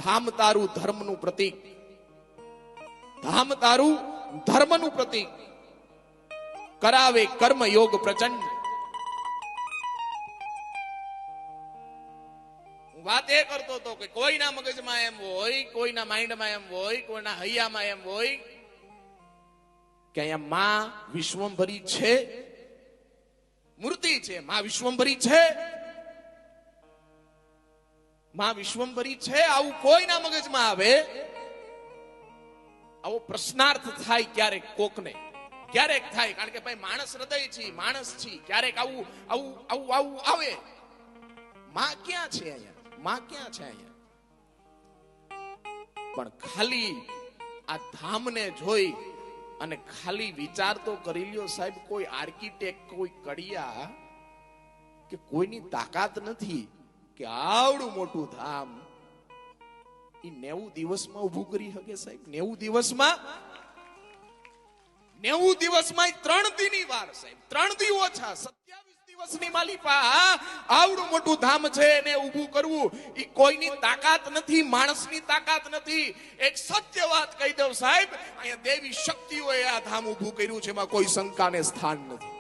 ધામ તારું ધર્મનું પ્રતીક, ધામ તારું ધર્મનું પ્રતીક, કરાવે કર્મ યોગ પ્રચંડ. વાત એ કરતો હતો કે કોઈના મગજમાં એમ હોય, કોઈના માઇન્ડમાં એમ હોય, કોઈના હૈયામાં એમ હોય કે અહીંયા માં વિશ્વંભરી છે, મૂર્તિ છે, માં વિશ્વંભરી છે, માં વિશ્વંભરી છે, આવું કોઈના મગજમાં આવે, આવો પ્રશ્નાર્થ થાય ક્યારેક કોકને, ક્યારેક થાય. કારણ કે ભાઈ માણસ હૃદય છે, માણસ છે, ક્યારેક આવું આવું આવું આવું આવે. માં ક્યાં છે અહીંયા? માં ક્યાં છે અહીંયા? પણ ખાલી આ ધામને જોઈ અને ખાલી વિચાર તો કરી લ્યો સાહેબ, કોઈ આર્કિટેક્ટ, કોઈ કડિયા કે કોઈની તાકાત નથી કે આવડું મોટું ધામ એ 90 દિવસમાં ઉભું કરી શકે સાહેબ. 90 દિવસમાં 3 દીની વાર સાહેબ, 3 દી ઓછા, 27 દિવસની માલિપા આવડું મોટું ધામ છે એને ઊભું કરવું એ કોઈની તાકાત નથી, માણસની તાકાત નથી. એક સત્ય વાત કહી દઉં સાહેબ, અહીંયા દેવી શક્તિઓએ આ ધામ ઊભું કર્યું છે, એમાં કોઈ શંકાને સ્થાન નથી.